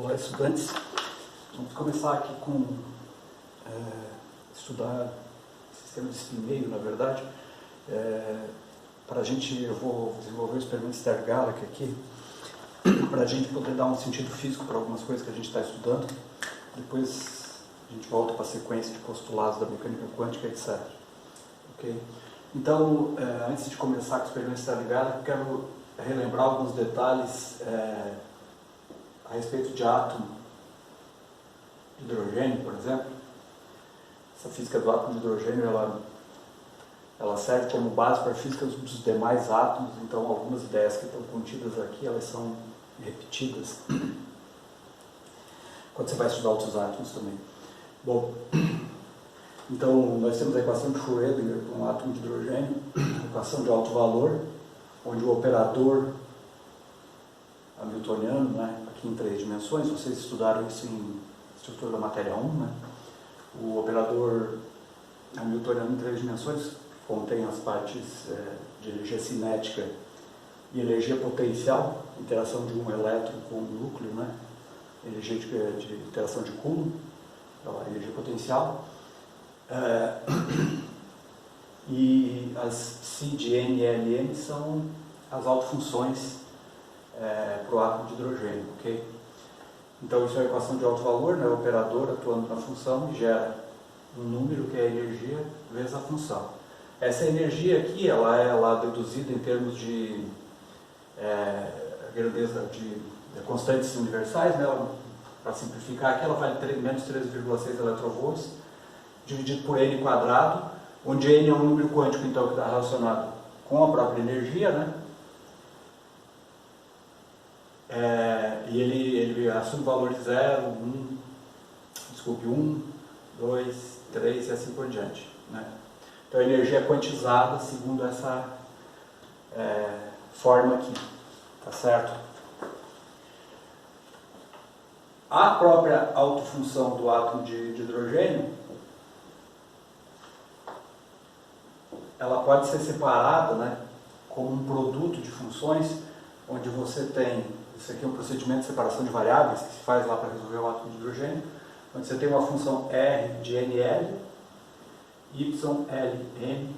Olá, estudantes. Vamos começar aqui com estudar sistema de spin-meio, na verdade. Eu vou desenvolver o experimento Stern-Gallagher aqui, para a gente poder dar um sentido físico para algumas coisas que a gente está estudando. Depois a gente volta para a sequência de postulados da mecânica quântica, etc. Okay? Então, antes de começar com o experimento Stern-Gallagher, eu quero relembrar alguns detalhes a respeito de átomo de hidrogênio, por exemplo. Essa física do átomo de hidrogênio ela serve como base para a física dos demais átomos, então algumas ideias que estão contidas aqui, elas são repetidas quando você vai estudar outros átomos também. Bom, então nós temos a equação de Schrödinger para um átomo de hidrogênio, equação de alto valor, onde o operador hamiltoniano, né, aqui em 3 dimensões, vocês estudaram isso em estrutura da matéria 1, né? O operador hamiltoniano em 3 dimensões contém as partes de energia cinética e energia potencial, interação de um elétron com um núcleo, né? Energia de interação de Coulomb, então, energia potencial. E as Psi de N e Ln são as autofunções para o átomo de hidrogênio, ok? Então isso é a equação de alto valor, né? O operador atuando na função gera um número que é a energia vezes a função. Essa energia aqui, ela é deduzida em termos de grandeza de constantes universais, né? Para simplificar aqui, ela vale menos 13,6 eletronvolts, dividido por n quadrado, onde n é um número quântico, então, que está relacionado com a própria energia, né? E ele assume valores 0, 1, 2, 3 e assim por diante, né? Então a energia é quantizada segundo essa forma aqui, tá certo? A própria autofunção do átomo de hidrogênio, ela pode ser separada, né, como um produto de funções, onde você tem, isso aqui é um procedimento de separação de variáveis que se faz lá para resolver o átomo de hidrogênio, onde você tem uma função R de NL, YLN,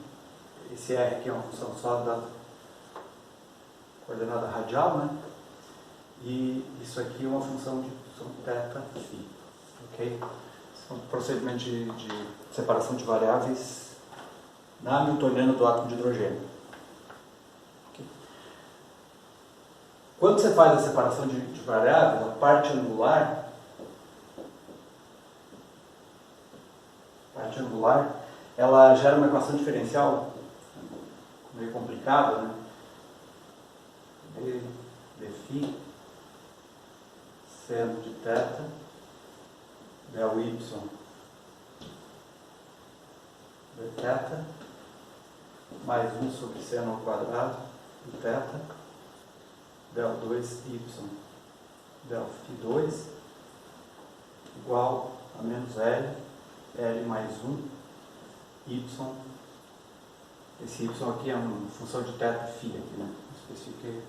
esse R aqui é uma função só da coordenada radial, né? E isso aqui é uma função de θ, φ, ok? Esse é um procedimento de separação de variáveis na hamiltoniana do átomo de hidrogênio. Okay. Quando você faz a separação de variáveis, a parte angular, ela gera uma equação diferencial meio complicada, né? dφ seno de θ del y dθ mais 1 sobre seno ao quadrado de θ del 2y del φ2 igual a menos L mais 1 y, esse y aqui é uma função de θ φ aqui, né? Especifiquei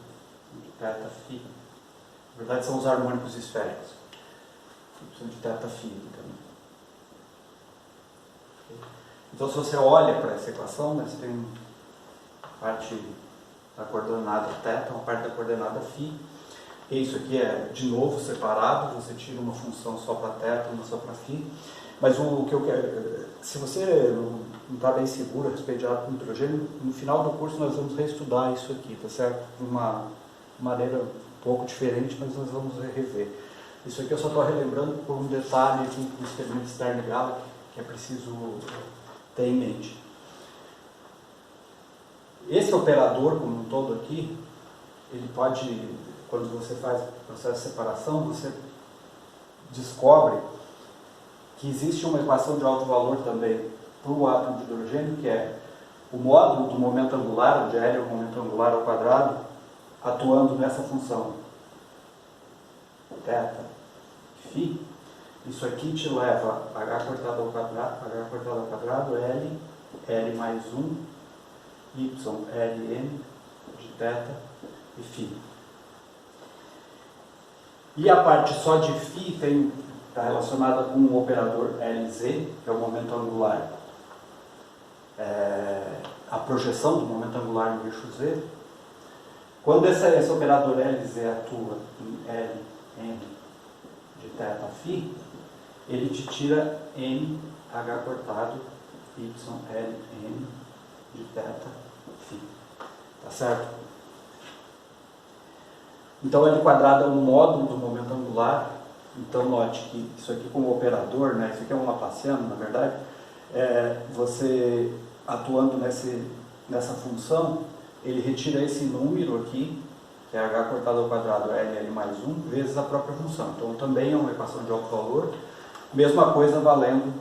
de θ φ. Na verdade são os harmônicos esféricos. Y de θ φ aqui também. Então se você olha para essa equação, né, você tem a parte da coordenada θ, uma parte da coordenada φ. E isso aqui é de novo separado, você tira uma função só para θ, uma só para φ. Mas o que eu quero, se você não está bem seguro a respeito de átomo de hidrogênio, no final do curso nós vamos reestudar isso aqui, tá certo? De uma maneira um pouco diferente, mas nós vamos rever. Isso aqui eu só estou relembrando por um detalhe aqui do experimento Stern-Gallagher que é preciso ter em mente. Esse operador como um todo aqui, ele pode, quando você faz o processo de separação, você descobre que existe uma equação de alto valor também para o átomo de hidrogênio, que é o módulo do momento angular, onde L é o momento angular ao quadrado, atuando nessa função θ, φ. Isso aqui te leva a h cortado ao quadrado, L mais 1, y, Ln de θ e φ. E a parte só de φ está relacionada com o operador LZ, que é o momento angular, a projeção do momento angular no eixo Z. Quando esse operador LZ atua em Ln de θφ, ele te tira NH cortado YLN de θφ. Tá certo? Então, L quadrado é um módulo do momento angular. Então, note que isso aqui como operador, né, isso aqui é um laplaciano, na verdade, você atuando nessa função, ele retira esse número aqui, que é h cortado ao quadrado LL mais 1, vezes a própria função. Então, também é uma equação de alto valor. Mesma coisa valendo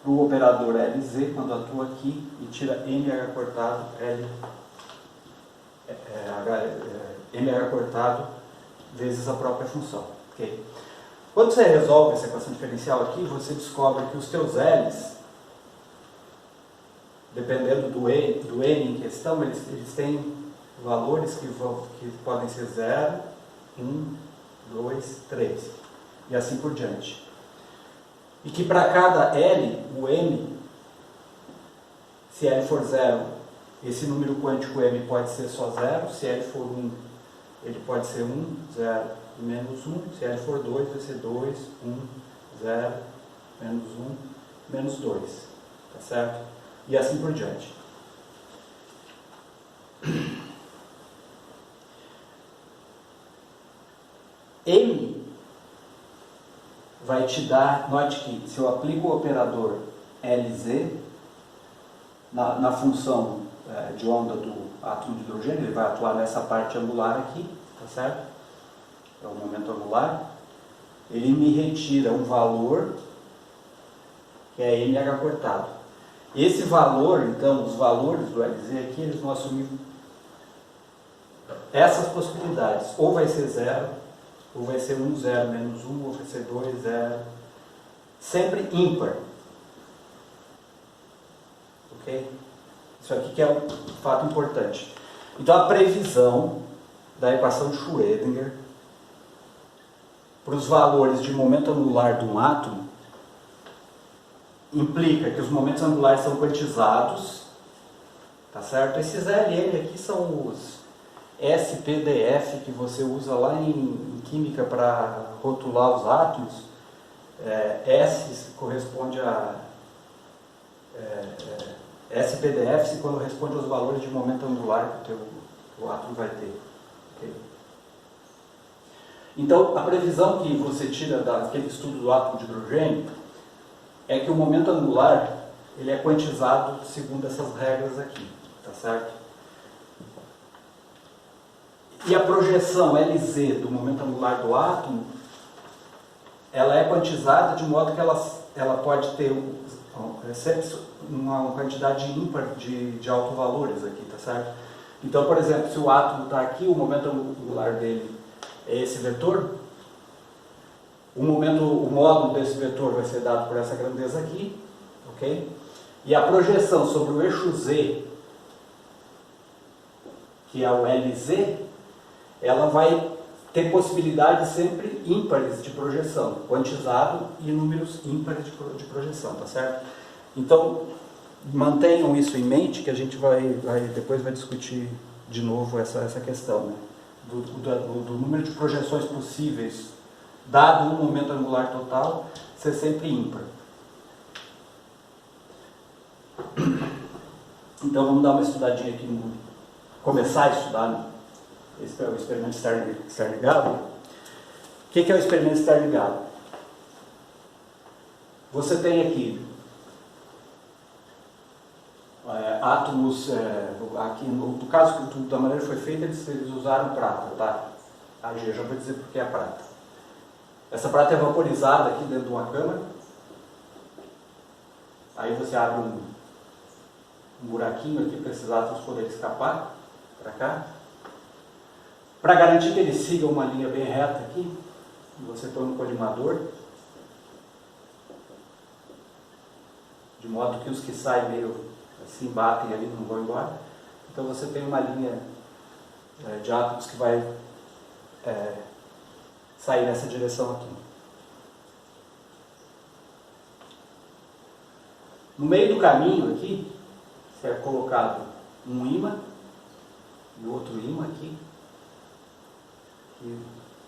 para o operador LZ, quando atua aqui, e tira NH cortado NH cortado vezes a própria função. Okay? Quando você resolve essa equação diferencial aqui, você descobre que os teus L's, dependendo do N em questão, eles têm valores que podem ser 0, 1, 2, 3 e assim por diante. E que para cada L, o M, se L for 0, esse número quântico M pode ser só 0, se L for 1, ele pode ser 1, 0 e menos 1, se L for 2, vai ser 2, 1, 0, menos 1, menos 2, tá certo? E assim por diante. M vai te dar, note que se eu aplico o operador LZ na função de onda do átomo de hidrogênio, ele vai atuar nessa parte angular aqui, tá certo? É o momento angular. Ele me retira um valor que é NH cortado. Esse valor, então, os valores do LZ aqui, eles vão assumir essas possibilidades. Ou vai ser 0, ou vai ser 1, 0, menos 1, ou vai ser 2, 0. Sempre ímpar. Ok? Isso aqui que é um fato importante. Então, a previsão da equação de Schrödinger para os valores de momento angular de um átomo implica que os momentos angulares são quantizados, tá certo? Esses LN aqui são os SPDF que você usa lá em química para rotular os átomos. S corresponde a SPDF se corresponde aos valores de momento angular que o átomo vai ter. Okay? Então, a previsão que você tira daquele estudo do átomo de hidrogênio é que o momento angular ele é quantizado segundo essas regras aqui, tá certo? E a projeção LZ do momento angular do átomo, ela é quantizada de modo que ela pode ter uma quantidade ímpar de autovalores aqui, tá certo? Então, por exemplo, se o átomo está aqui, o momento angular dele é esse vetor, o módulo desse vetor vai ser dado por essa grandeza aqui, ok? E a projeção sobre o eixo Z, que é o LZ, ela vai ter possibilidades sempre ímpares de projeção, quantizado e números ímpares de projeção, tá certo? Então, mantenham isso em mente, que a gente depois vai discutir de novo essa questão, né? do número de projeções possíveis, dado o momento angular total, ser sempre ímpar. Então, vamos dar uma estudadinha aqui, começar a estudar, né? Esse é o experimento estar ligado. O que é o experimento estar ligado? Você tem aqui átomos, aqui no caso da maneira que foi feita, eles usaram prata, tá? AG, já vou dizer porque é a prata. Essa prata é vaporizada aqui dentro de uma câmara. Aí você abre um buraquinho aqui para esses átomos poderem escapar para cá. Para garantir que eles sigam uma linha bem reta aqui, você põe um colimador, de modo que os que saem meio assim, batem ali, não vão embora. Então você tem uma linha de átomos que vai sair nessa direção aqui. No meio do caminho aqui, é colocado um ímã e outro ímã aqui,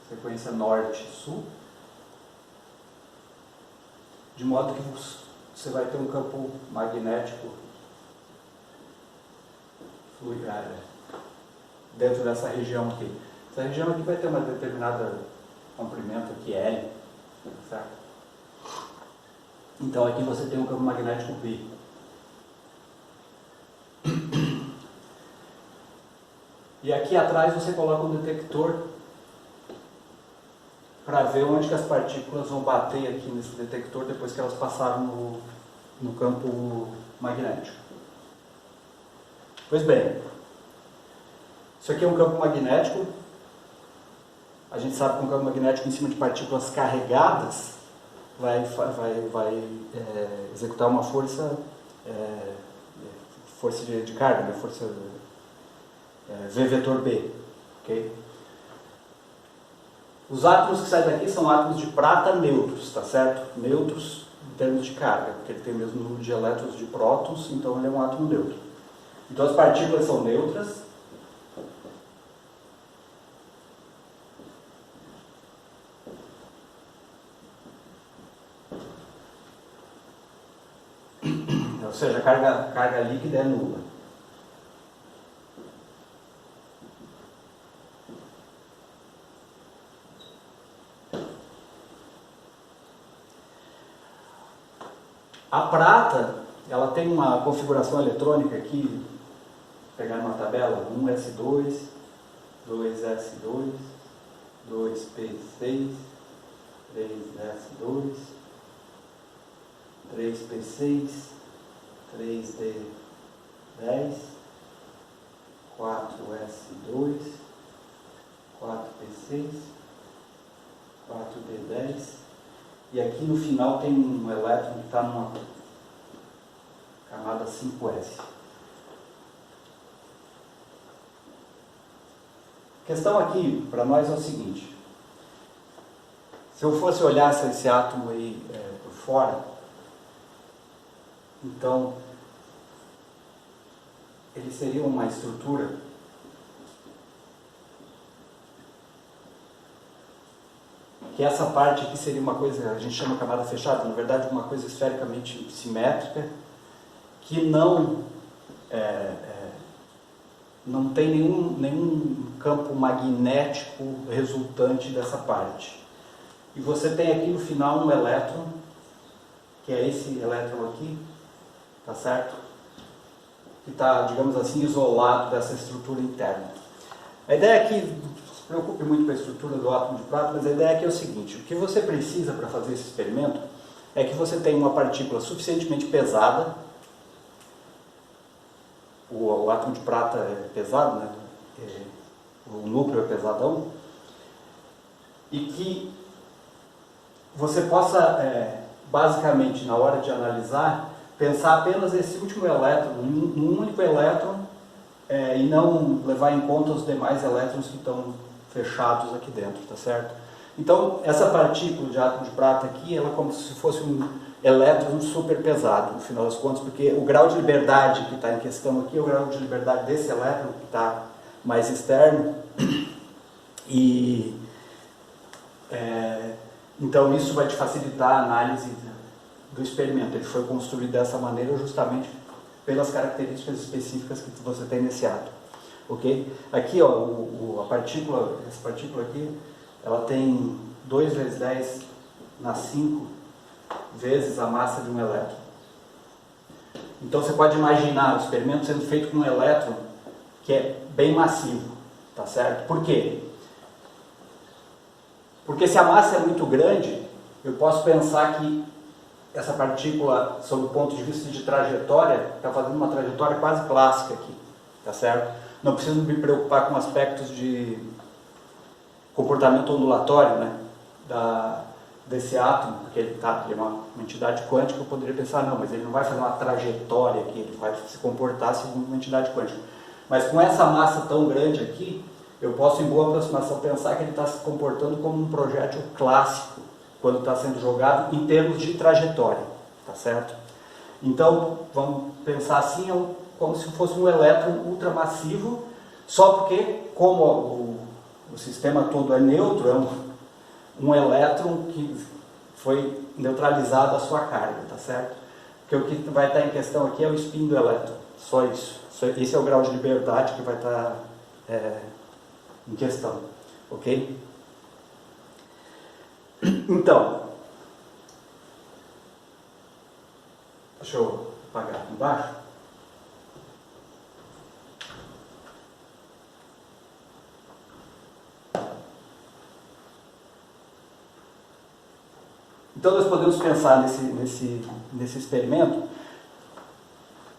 sequência norte-sul, de modo que você vai ter um campo magnético dentro dessa região aqui. Essa região aqui vai ter uma determinada comprimento aqui, L, certo? Então aqui você tem um campo magnético B. E aqui atrás você coloca um detector para ver onde que as partículas vão bater aqui nesse detector depois que elas passaram no campo magnético. Pois bem, isso aqui é um campo magnético. A gente sabe que um campo magnético em cima de partículas carregadas vai executar uma força de carga, né? Força V vetor B. Okay? Os átomos que saem daqui são átomos de prata neutros, tá certo? Neutros em termos de carga, porque ele tem o mesmo número de elétrons de prótons, então ele é um átomo neutro. Então as partículas são neutras. Ou seja, a carga líquida é nula. A prata, ela tem uma configuração eletrônica aqui, vou pegar uma tabela, 1s2, 2s2, 2p6, 3s2, 3p6, 3d10, 4s2, 4p6, 4d10, e aqui no final tem um elétron que está numa camada 5s. A questão aqui para nós é o seguinte: se eu fosse olhar esse átomo aí por fora, então ele seria uma estrutura que essa parte aqui seria uma coisa, a gente chama de camada fechada, na verdade uma coisa esfericamente simétrica, que não tem nenhum campo magnético resultante dessa parte. E você tem aqui no final um elétron, que é esse elétron aqui, tá certo? Que está, digamos assim, isolado dessa estrutura interna. A ideia aqui, não se preocupe muito com a estrutura do átomo de prata, mas a ideia aqui é o seguinte: o que você precisa para fazer esse experimento é que você tenha uma partícula suficientemente pesada. O átomo de prata é pesado, né? O núcleo é pesadão, e que você possa, basicamente, na hora de analisar, pensar apenas esse último elétron, um único elétron, e não levar em conta os demais elétrons que estão fechados aqui dentro, tá certo? Então, essa partícula de átomo de prata aqui, ela é como se fosse um elétron super pesado, no final das contas, porque o grau de liberdade que está em questão aqui é o grau de liberdade desse elétron, que está mais externo, e então isso vai te facilitar a análise do experimento. Ele foi construído dessa maneira justamente pelas características específicas que você tem nesse átomo, ok? Aqui, ó, essa partícula aqui, ela tem 2 vezes 10 na 5 vezes a massa de um elétron. Então você pode imaginar o experimento sendo feito com um elétron que é bem massivo, tá certo? Por quê? Porque se a massa é muito grande, eu posso pensar que essa partícula, sob o ponto de vista de trajetória, está fazendo uma trajetória quase clássica aqui, tá certo? Não preciso me preocupar com aspectos de comportamento ondulatório, né, desse átomo, porque ele é uma entidade quântica. Eu poderia pensar, não, mas ele não vai fazer uma trajetória aqui, ele vai se comportar segundo uma entidade quântica. Mas com essa massa tão grande aqui, eu posso, em boa aproximação, pensar que ele está se comportando como um projétil clássico, quando está sendo jogado em termos de trajetória, tá certo? Então, vamos pensar assim, como se fosse um elétron ultramassivo, só porque, como o sistema todo é neutro, é um elétron que foi neutralizado a sua carga, tá certo? Porque o que vai estar em questão aqui é o spin do elétron, só isso. Esse é o grau de liberdade que vai estar em questão, ok? Então, deixa eu apagar aqui embaixo. Então nós podemos pensar nesse experimento,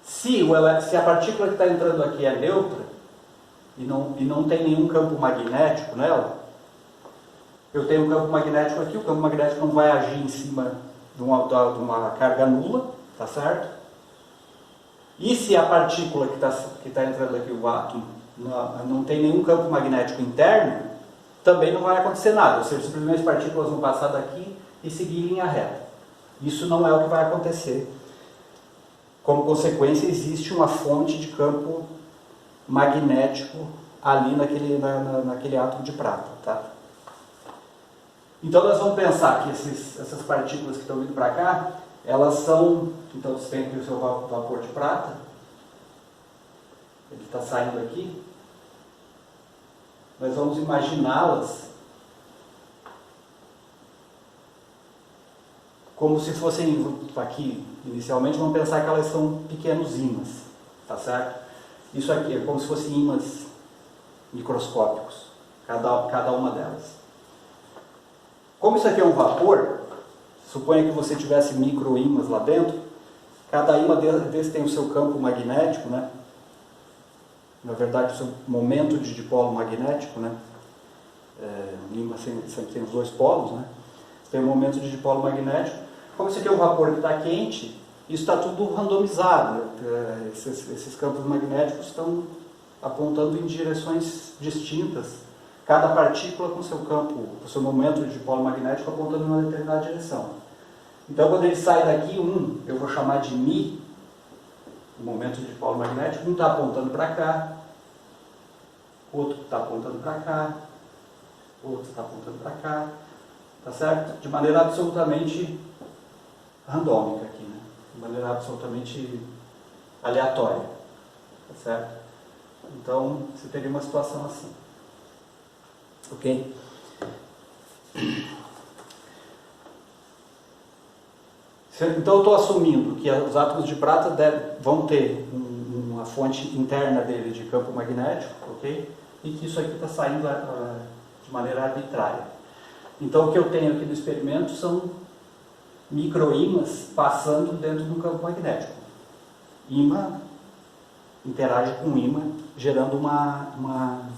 se a partícula que está entrando aqui é neutra e não tem nenhum campo magnético nela, eu tenho um campo magnético aqui, o campo magnético não vai agir em cima de uma carga nula, tá certo? E se a partícula que está entrando aqui, o átomo, não tem nenhum campo magnético interno, também não vai acontecer nada, ou seja, simplesmente as partículas vão passar daqui e seguir em linha reta. Isso não é o que vai acontecer. Como consequência, existe uma fonte de campo magnético ali naquele átomo de prata, tá? Então nós vamos pensar que essas partículas que estão vindo para cá, elas são, então você tem aqui o seu vapor de prata, ele está saindo aqui, nós vamos imaginá-las como se fossem, aqui inicialmente, vamos pensar que elas são pequenos ímãs, tá certo? Isso aqui é como se fossem ímãs microscópicos, cada uma delas. Como isso aqui é um vapor, suponha que você tivesse micro-ímãs lá dentro, cada ímã desse tem o seu campo magnético, né? Na verdade, o seu momento de dipolo magnético, né? O ímã sempre tem os dois polos, né? Tem um momento de dipolo magnético. Como isso aqui é um vapor que está quente, isso está tudo randomizado, né? Esses campos magnéticos estão apontando em direções distintas. Cada partícula com seu campo, com seu momento de dipolo magnético apontando em uma determinada direção. Então, quando ele sai daqui, eu vou chamar de Mi, o momento de dipolo magnético, um está apontando para cá, outro está apontando para cá, outro está apontando para cá, tá certo? De maneira absolutamente randômica aqui, né? De maneira absolutamente aleatória, tá certo? Então, você teria uma situação assim. Ok? Então eu estou assumindo que os átomos de prata vão ter uma fonte interna dele de campo magnético, ok? E que isso aqui está saindo de maneira arbitrária. Então o que eu tenho aqui no experimento são microímãs passando dentro de um campo magnético. Ímã interage com ímã, gerando uma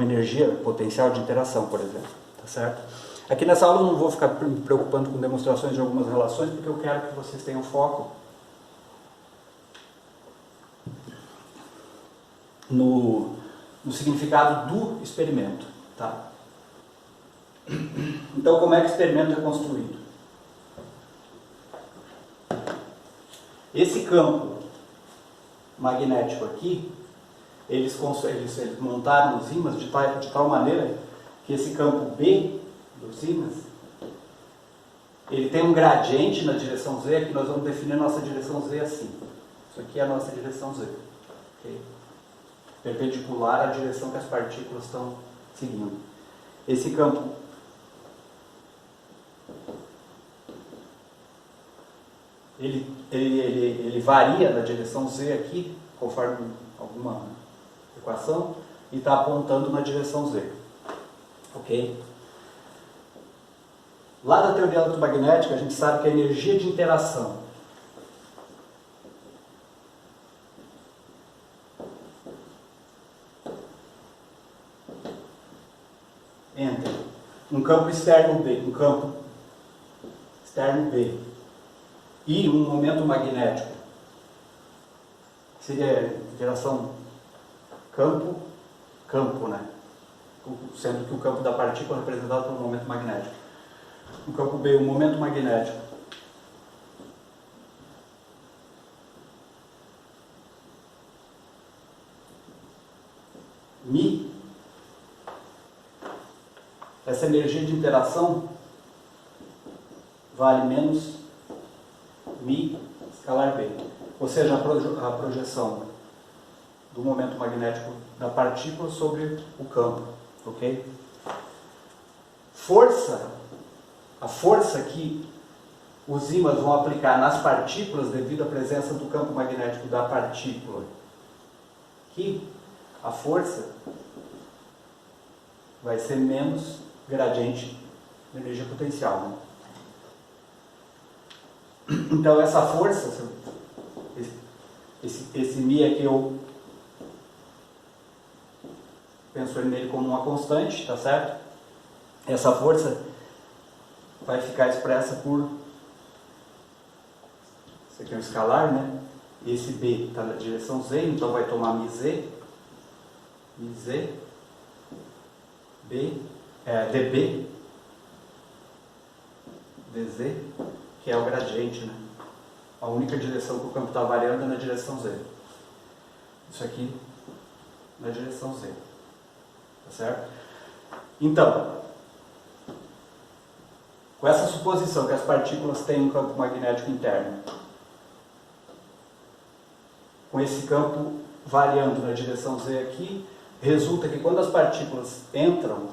energia potencial de interação, por exemplo, tá certo? Aqui nessa aula eu não vou ficar me preocupando com demonstrações de algumas relações, porque eu quero que vocês tenham foco no significado do experimento, tá? Então, como é que o experimento é construído? Esse campo magnético aqui, eles montaram os ímãs de tal maneira que esse campo B dos ímãs, ele tem um gradiente na direção Z, que nós vamos definir a nossa direção Z assim. Isso aqui é a nossa direção Z. Okay? Perpendicular à direção que as partículas estão seguindo. Esse campo ele varia na direção Z aqui, conforme alguma equação, e está apontando na direção Z. Ok? Lá da teoria eletromagnética, a gente sabe que a energia de interação entre um campo externo B, e um momento magnético, que seria a interação campo campo, né? Sendo que o campo da partícula é representado pelo momento magnético. No campo B, o momento magnético μ, essa energia de interação vale menos μ escalar B. Ou seja, a projeção do momento magnético da partícula sobre o campo. Ok? A força que os ímãs vão aplicar nas partículas devido à presença do campo magnético da partícula, que a força vai ser menos gradiente de energia potencial. Né? Então essa força, esse μ aqui eu penso nele como uma constante, tá certo? Essa força vai ficar expressa por, esse aqui é um escalar, né? Esse B está na direção Z, então vai tomar μz, dB, dz, que é o gradiente, né? A única direção que o campo está variando é na direção Z. Isso aqui na direção Z. Tá certo? Então, com essa suposição que as partículas têm um campo magnético interno, com esse campo variando na direção Z aqui, resulta que quando as partículas entram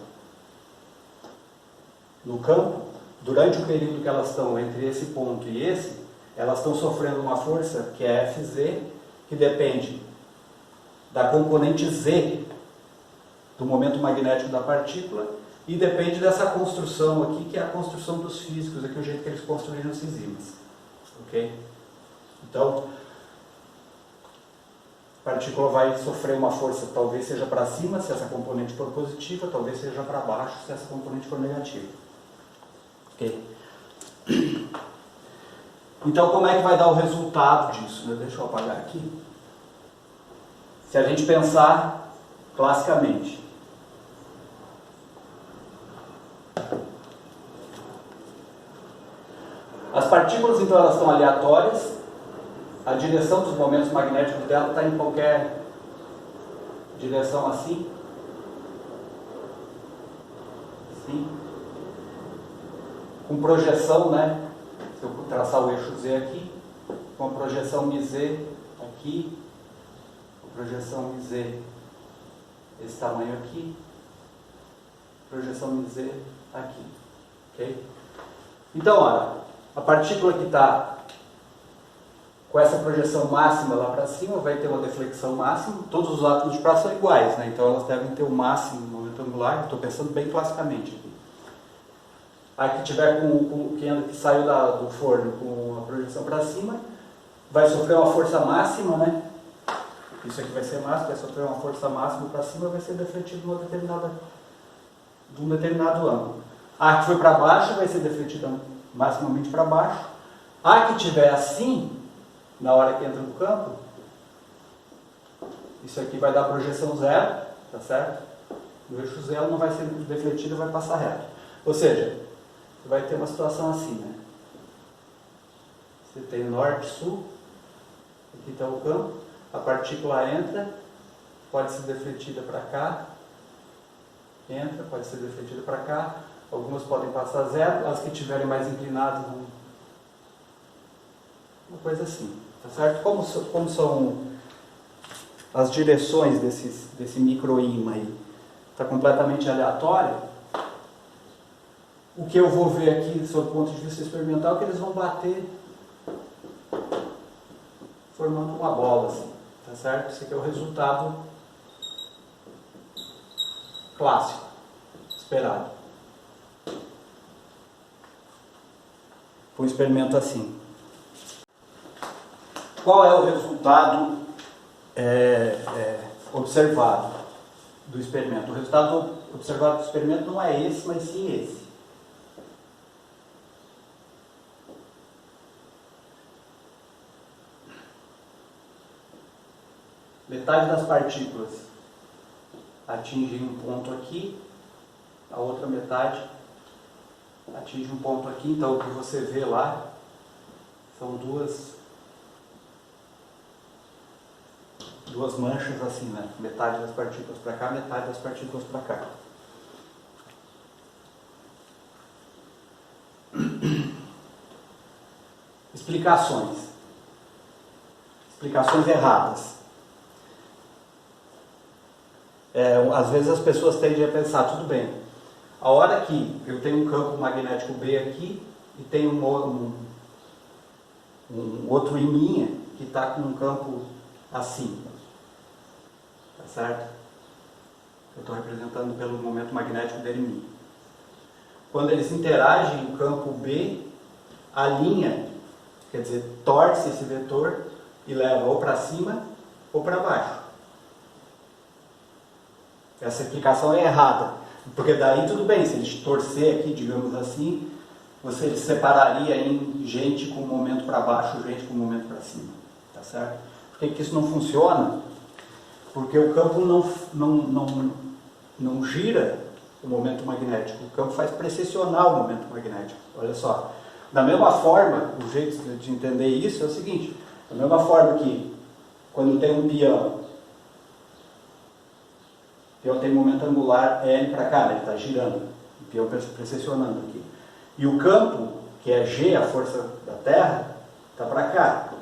no campo, durante o período que elas estão entre esse ponto e esse, elas estão sofrendo uma força que é Fz, que depende da componente Z do momento magnético da partícula e depende dessa construção aqui, que é a construção dos físicos, aqui o jeito que eles construíram esses ímãs. Ok? Então, a partícula vai sofrer uma força, talvez seja para cima, se essa componente for positiva, talvez seja para baixo, se essa componente for negativa. Ok? Então, como é que vai dar o resultado disso? Deixa eu apagar aqui. Se a gente pensar classicamente, as partículas, então, elas estão aleatórias, a direção dos momentos magnéticos dela está em qualquer direção assim, com projeção, né? Se eu traçar o eixo Z aqui, com a projeção μz aqui, a projeção μz esse tamanho aqui, projeção μz aqui, ok? Então, olha, a partícula que está com essa projeção máxima lá para cima vai ter uma deflexão máxima, todos os átomos de prata são iguais, né? Então elas devem ter o máximo no momento angular, estou pensando bem classicamente aqui. A que tiver que saiu do forno com a projeção para cima, vai sofrer uma força máxima, né? Isso aqui vai ser máximo, vai sofrer uma força máxima para cima, vai ser defletido de um determinado ângulo. A que foi para baixo vai ser defletida maximamente para baixo. A que tiver assim, na hora que entra no campo, isso aqui vai dar projeção zero, tá certo? No eixo zero não vai ser defletido, vai passar reto. Ou seja, você vai ter uma situação assim, né? Você tem norte, sul, aqui está o campo, a partícula entra, pode ser defletida para cá, entra, pode ser defletida para cá, algumas podem passar zero, as que estiverem mais inclinadas vão... Uma coisa assim, tá certo? Como são as direções desse microímã aí? Está completamente aleatório. O que eu vou ver aqui, sob o ponto de vista experimental, é que eles vão bater formando uma bola, assim, tá certo? Esse aqui é o resultado clássico, esperado. Foi um experimento assim. Qual é o resultado observado do experimento? O resultado observado do experimento não é esse, mas sim esse. Metade das partículas atinge um ponto aqui, a outra metade atinge um ponto aqui. Então o que você vê lá são duas manchas assim, né? Metade das partículas para cá, metade das partículas para cá. Explicações erradas. Às vezes as pessoas tendem a pensar, tudo bem, a hora que eu tenho um campo magnético B aqui e tenho um outro em minha que está com um campo assim, tá certo? Eu estou representando pelo momento magnético dele em mim. Quando eles interagem, o campo B alinha, quer dizer, torce esse vetor e leva ou para cima ou para baixo. Essa explicação é errada, porque daí tudo bem, se eles torcer aqui, digamos assim, você separaria em gente com momento para baixo, gente com momento para cima, tá certo? Por que isso não funciona? Porque o campo não gira o momento magnético, o campo faz precessionar o momento magnético. Olha só, da mesma forma, o jeito de entender isso é o seguinte, da mesma forma que quando tem um peão tem momento angular L para cá, né? Ele está girando, o peão precessionando aqui. E o campo, que é G, a força da Terra, está para cá.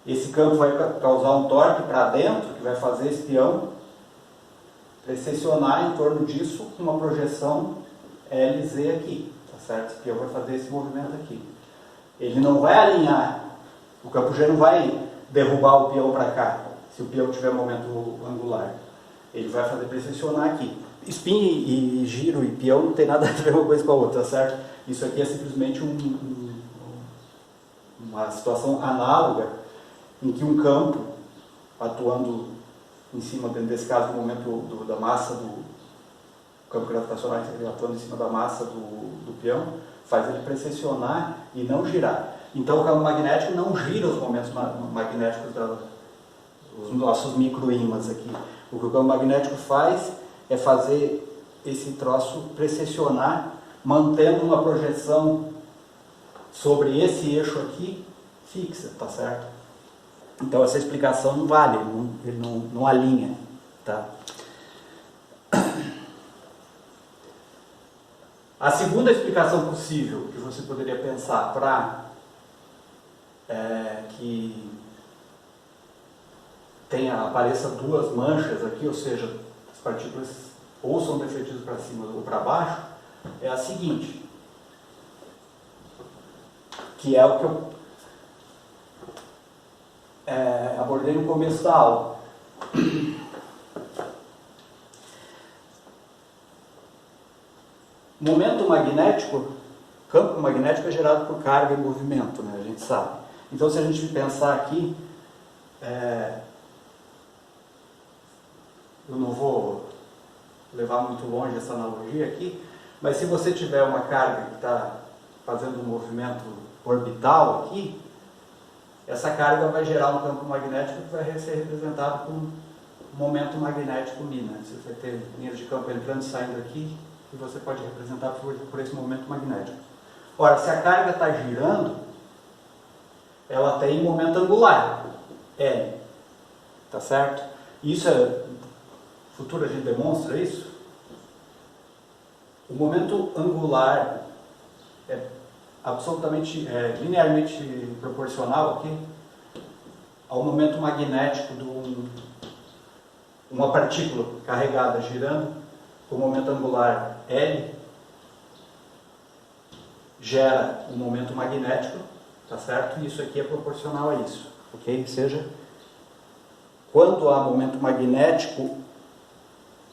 Esse campo vai causar um torque para dentro, que vai fazer esse peão precessionar em torno disso com uma projeção LZ aqui, tá certo? Esse peão vai fazer esse movimento aqui. Ele não vai alinhar, o campo G não vai derrubar o peão para cá, se o peão tiver momento angular. Ele vai fazer precessionar aqui. Spin e giro e peão não tem nada a ver uma coisa com a outra, tá certo? Isso aqui é simplesmente uma situação análoga em que um campo atuando em cima, nesse caso, no momento da massa do campo gravitacional, atuando em cima da massa do peão, faz ele precessionar e não girar. Então o campo magnético não gira os momentos magnéticos os nossos microímãs aqui. O que o campo magnético faz é fazer esse troço precessionar, mantendo uma projeção sobre esse eixo aqui fixa, tá certo? Então essa explicação não vale, ele não alinha, tá? A segunda explicação possível que você poderia pensar para que apareça duas manchas aqui, ou seja, as partículas ou são defletidas para cima ou para baixo, é a seguinte, que é o que eu abordei no começo da aula. Momento magnético, campo magnético é gerado por carga e movimento, né? A gente sabe. Então, se a gente pensar aqui, eu não vou levar muito longe essa analogia aqui, mas se você tiver uma carga que está fazendo um movimento orbital aqui, essa carga vai gerar um campo magnético que vai ser representado por um momento magnético μ, né? Você vai ter linhas de campo entrando e saindo aqui, e você pode representar por esse momento magnético. Ora, se a carga está girando, ela tem momento angular, L, tá certo? Isso futuro a gente demonstra isso. O momento angular é absolutamente, linearmente proporcional aqui ao momento magnético de uma partícula carregada girando, o momento angular L gera um momento magnético, tá certo? E isso aqui é proporcional a isso, ok? Ou seja, quando há momento magnético,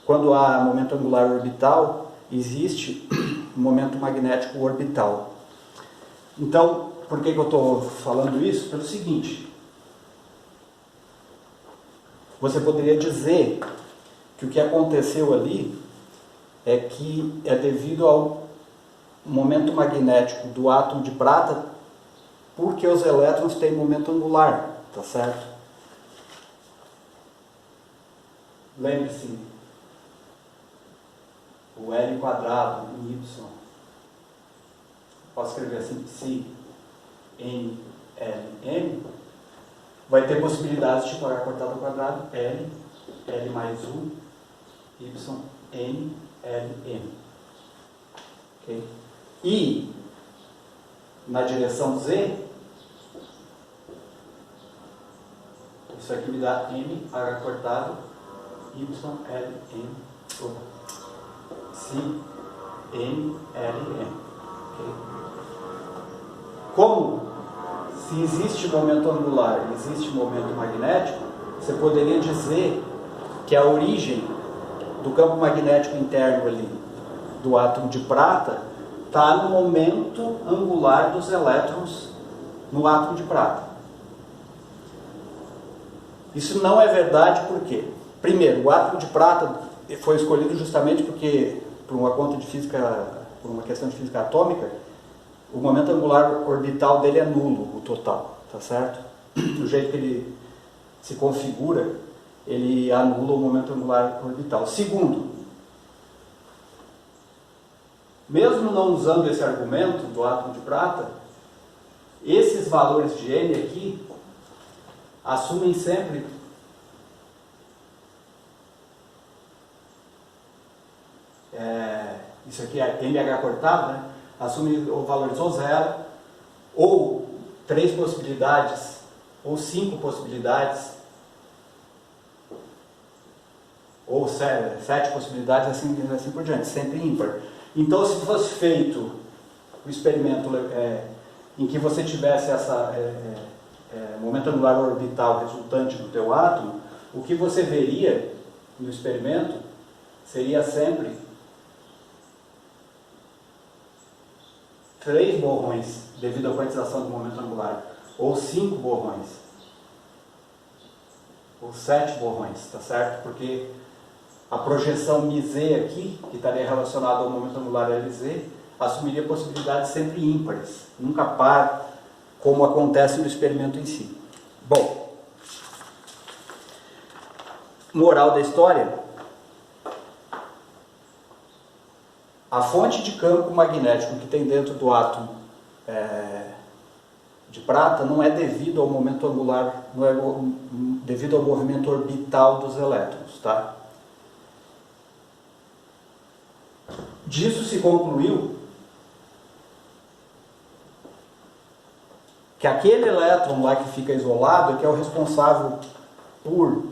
quando há momento angular orbital, existe um momento magnético orbital. Então, por que eu estou falando isso? Pelo seguinte, você poderia dizer que o que aconteceu ali é que é devido ao momento magnético do átomo de prata, porque os elétrons têm momento angular, tá certo? lembre-se, o L quadrado em Y, posso escrever assim, psi N, L, M, vai ter possibilidades tipo H cortado ao quadrado, L, L mais 1, Y, N, L, M. Okay? E, na direção Z, isso aqui me dá M, H cortado, Y, L, M, psi, N, L, M. Okay? Como se existe momento angular e existe momento magnético, você poderia dizer que a origem do campo magnético interno ali, do átomo de prata, está no momento angular dos elétrons no átomo de prata. Isso não é verdade por quê? Primeiro, o átomo de prata foi escolhido justamente porque, por uma conta de física, por uma questão de física atômica, o momento angular orbital dele é nulo, o total, tá certo? Do jeito que ele se configura, ele anula o momento angular orbital. Segundo, mesmo não usando esse argumento do átomo de prata, esses valores de N aqui assumem sempre isso aqui é MH cortado, né? Assume valores ou 0, ou 3 possibilidades, ou 5 possibilidades, ou 7 possibilidades, assim por diante, sempre ímpar. Então, se fosse feito o experimento em que você tivesse essa momento angular orbital resultante do teu átomo, o que você veria no experimento seria sempre 3 borrões, devido à quantização do momento angular, ou 5 borrões, ou 7 borrões, tá certo? Porque a projeção μz aqui, que estaria relacionada ao momento angular Lz, assumiria possibilidades sempre ímpares, nunca par, como acontece no experimento em si. Bom, moral da história: a fonte de campo magnético que tem dentro do átomo de prata não é devido ao momento angular, não é devido ao movimento orbital dos elétrons, tá? Disso se concluiu que aquele elétron lá que fica isolado é que é o responsável por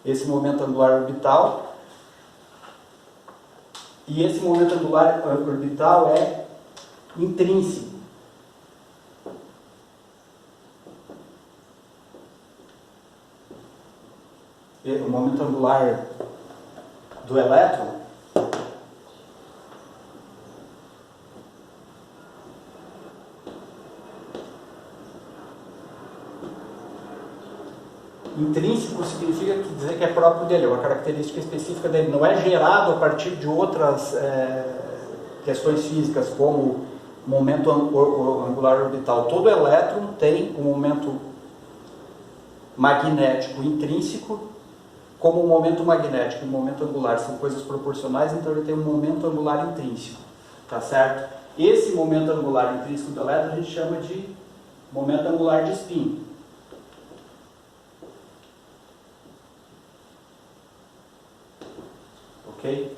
esse momento angular orbital, e esse momento angular orbital é intrínseco. O momento angular do elétron intrínseco significa dizer que é próprio dele, é uma característica específica dele, não é gerado a partir de outras questões físicas, como momento angular orbital. Todo elétron tem um momento magnético intrínseco, como o momento magnético e o momento angular são coisas proporcionais, então ele tem um momento angular intrínseco, tá certo? Esse momento angular intrínseco do elétron a gente chama de momento angular de spin. Ok?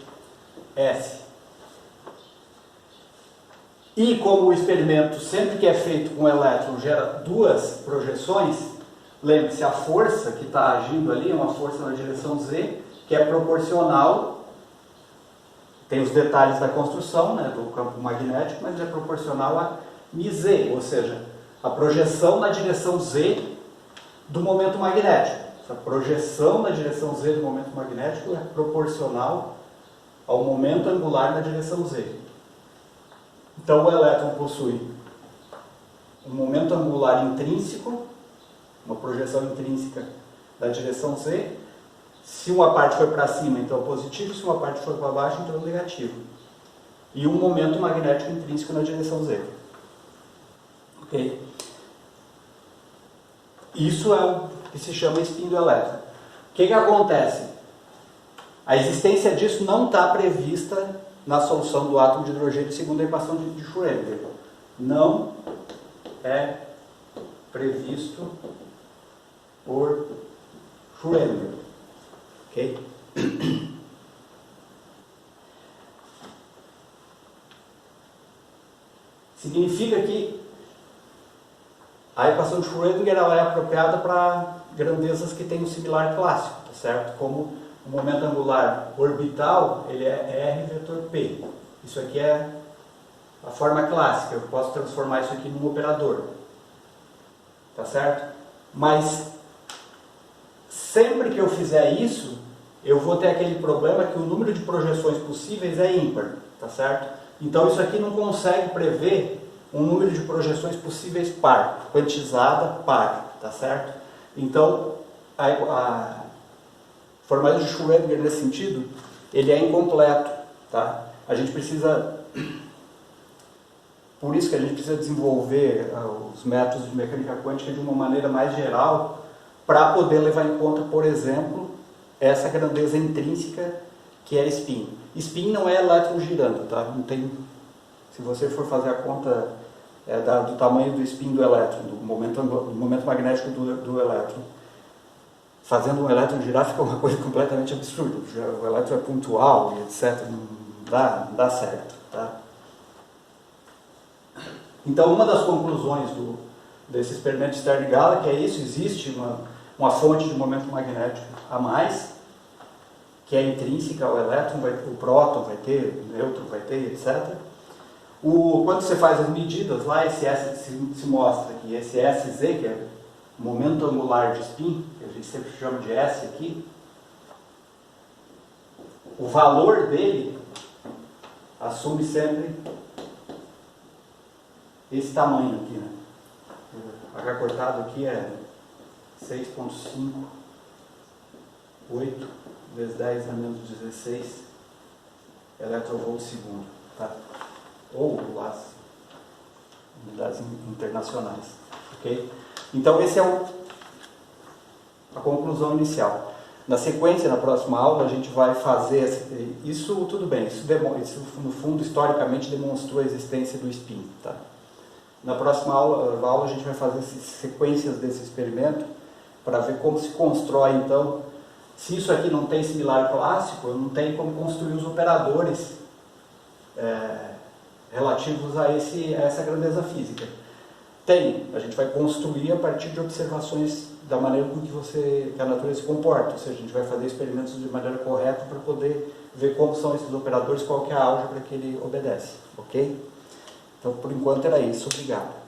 S. E como o experimento, sempre que é feito com o elétron, gera duas projeções, lembre-se, a força que está agindo ali é uma força na direção Z, que é proporcional, tem os detalhes da construção, né, do campo magnético, mas é proporcional a μz, ou seja, a projeção na direção Z do momento magnético. Essa projeção na direção Z do momento magnético é proporcional ao momento angular na direção Z. Então o elétron possui um momento angular intrínseco, uma projeção intrínseca da direção Z. Se uma parte for para cima, então positivo, se uma parte for para baixo, então negativo. E um momento magnético intrínseco na direção Z. Ok? Isso é o que se chama spin do elétron. O que acontece? A existência disso não está prevista na solução do átomo de hidrogênio segundo a equação de Schrödinger. Não é previsto por Schrödinger. Ok? Significa que a equação de Schrödinger ela é apropriada para grandezas que têm um similar clássico, tá certo? Como o momento angular orbital, ele é R vetor P. Isso aqui é a forma clássica, eu posso transformar isso aqui num operador. Tá certo? Mas sempre que eu fizer isso, eu vou ter aquele problema que o número de projeções possíveis é ímpar, tá certo? Então isso aqui não consegue prever um número de projeções possíveis par, quantizada par, tá certo? Então a formalismo de Schrödinger nesse sentido, ele é incompleto, tá? A gente precisa, por isso que a gente precisa desenvolver os métodos de mecânica quântica de uma maneira mais geral, para poder levar em conta, por exemplo, essa grandeza intrínseca que é spin. Spin não é elétron girando, tá? Não tem, se você for fazer a conta do tamanho do spin do elétron, do momento magnético do elétron, fazendo um elétron girar fica uma coisa completamente absurda. O elétron é pontual e etc. Não dá certo. Tá? Então, uma das conclusões desse experimento de Stern-Gala é isso: existe uma fonte de momento magnético a mais, que é intrínseca ao elétron, o próton vai ter, o nêutron vai ter, etc. Quando você faz as medidas lá, esse S se mostra aqui, esse SZ, que é momento angular de spin, que a gente sempre chama de S aqui, o valor dele assume sempre esse tamanho aqui, né? O H cortado aqui é 6,58 vezes 10 a menos 16 eletronvolts segundo, tá? Ou as unidades internacionais, ok? Então esse é a conclusão inicial. Na sequência, na próxima aula, a gente vai fazer isso, tudo bem, isso no fundo historicamente demonstrou a existência do spin, tá? Na próxima aula a gente vai fazer sequências desse experimento para ver como se constrói, então, se isso aqui não tem similar clássico, não tem como construir os operadores relativos a essa grandeza física. Tem, a gente vai construir a partir de observações da maneira com que a natureza se comporta, ou seja, a gente vai fazer experimentos de maneira correta para poder ver como são esses operadores, qual que é a álgebra que ele obedece, ok? Então, por enquanto era isso, obrigado.